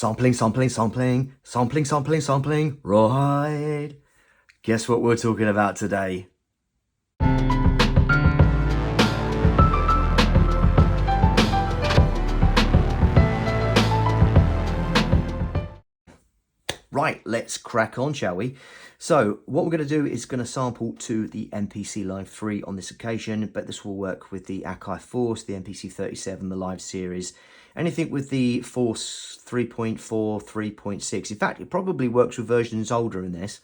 Sampling, sampling, sampling, sampling, sampling, sampling. Right. Guess what we're talking about today? Right, let's crack on, shall we? So what we're going to do is going to sample to the MPC Live 3 on this occasion, but this will work with the Akai Force, the MPC 37, the Live series, anything with the Force 3.4, 3.6. In fact, it probably works with versions older than this.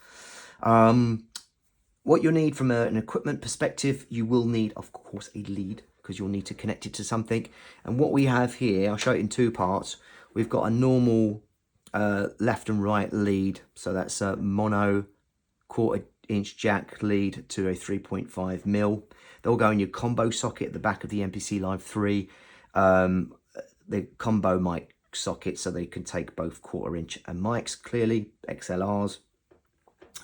What you'll need from an equipment perspective, you will need, of course, a lead, because you'll need to connect it to something. And what we have here, I'll show it in two parts. We've got a normal left and right lead, so that's a mono 1/4 inch jack lead to a 3.5 mil. They'll go in your combo socket at the back of the MPC Live 3, the combo mic socket, so they can take both 1/4 inch and mics, clearly XLRs.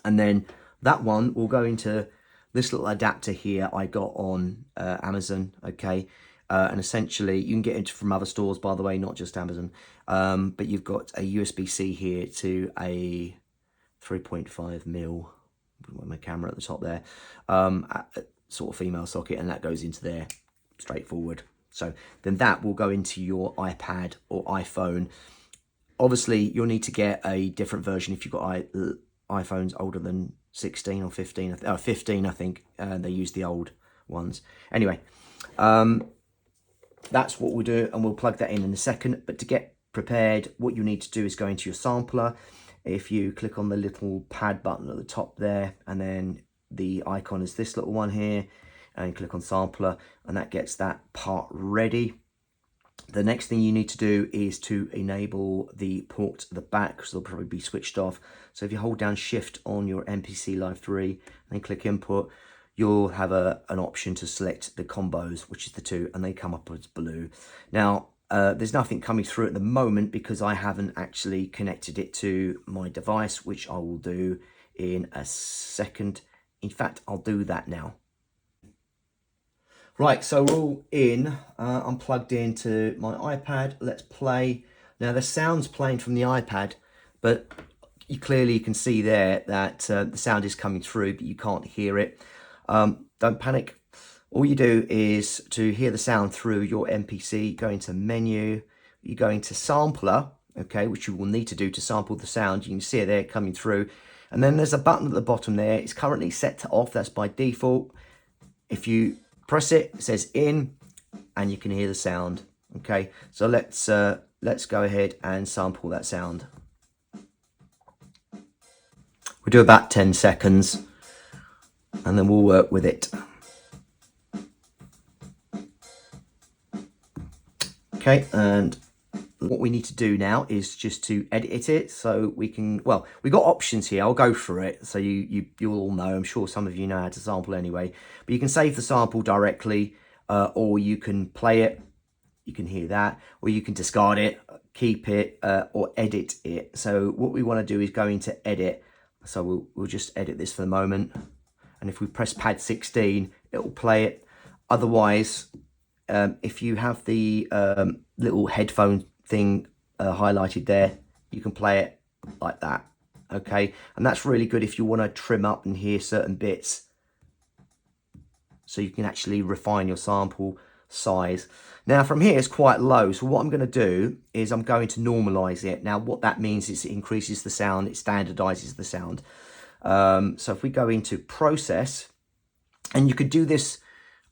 And then that one will go into this little adapter here I got on Amazon, okay? And essentially, you can get it from other stores, by the way, not just Amazon. But you've got a USB-C here to a 3.5 mil, with my camera at the top there, sort of female socket, and that goes into there, straightforward. So then that will go into your iPad or iPhone. Obviously, you'll need to get a different version if you've got iPhones older than 16 or 15. 15, I think. They use the old ones. Anyway, that's what we'll do, and we'll plug that in a second. But to get prepared, what you need to do is go into your sampler. If you click on the little pad button at the top there, and then the icon is this little one here, and click on sampler, and that gets that part ready. The next thing you need to do is to enable the port at the back, because they'll probably be switched off. So if you hold down shift on your MPC Live 3 and then click input, you'll have an option to select the combos, which is the two, and they come up as blue. Now, there's nothing coming through at the moment because I haven't actually connected it to my device, which I will do in a second. In fact, I'll do that now. Right, so we're all in. I'm plugged into my iPad. Let's play. Now, the sound's playing from the iPad, but you clearly can see there that the sound is coming through, but you can't hear it. Don't panic. All you do is to hear the sound through your MPC, go into menu, you go into sampler, okay, which you will need to do to sample the sound. You can see it there coming through. And then there's a button at the bottom there. It's currently set to off. That's by default. If you press it, it says in, and you can hear the sound. Okay, so let's go ahead and sample that sound. We'll do about 10 seconds, and then we'll work with it. Okay, and what we need to do now is just to edit it so we can, well, we've got options here. I'll go through it so you'll all know. I'm sure some of you know how to sample anyway, but you can save the sample directly, or you can play it, you can hear that, or you can discard it, keep it, or edit it. So what we want to do is go into edit. So we'll just edit this for the moment, and if we press pad 16, it will play it. Otherwise, if you have the little headphone thing highlighted there, you can play it like that, okay? And that's really good if you want to trim up and hear certain bits, so you can actually refine your sample size. Now from here it's quite low, so what I'm going to do is I'm going to normalize it. Now what that means is it increases the sound, it standardizes the sound. So if we go into process, and you could do this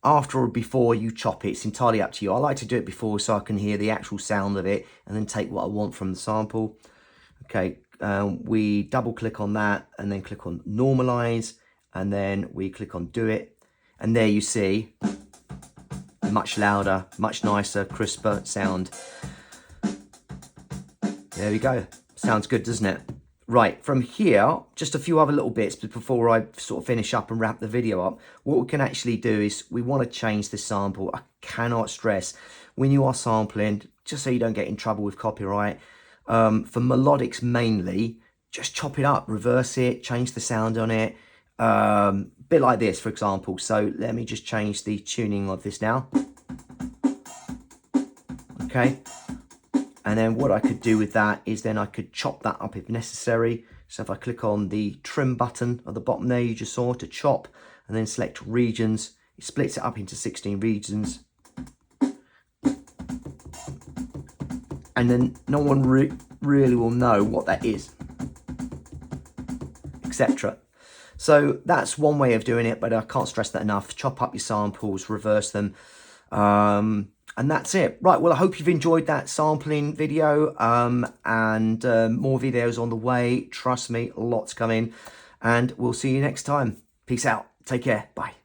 after or before you chop it, it's entirely up to you. I like to do it before so I can hear the actual sound of it and then take what I want from the sample. Okay, we double click on that and then click on normalize, and then we click on do it, and there you see much louder, much nicer, crisper sound. There we go. Sounds good, doesn't it? Right, from here, just a few other little bits before I sort of finish up and wrap the video up. What we can actually do is we want to change this sample. I cannot stress, when you are sampling, just so you don't get in trouble with copyright, for melodics mainly, just chop it up, reverse it, change the sound on it. Bit like this, for example. So let me just change the tuning of this now. Okay. And then what I could do with that is then I could chop that up if necessary. So if I click on the trim button at the bottom there, you just saw, to chop, and then select regions, it splits it up into 16 regions. And then no one really will know what that is, etc. So that's one way of doing it, but I can't stress that enough. Chop up your samples, reverse them, and that's it. Right, well, I hope you've enjoyed that sampling video, and more videos on the way. Trust me, lots coming, and we'll see you next time. Peace out. Take care. Bye.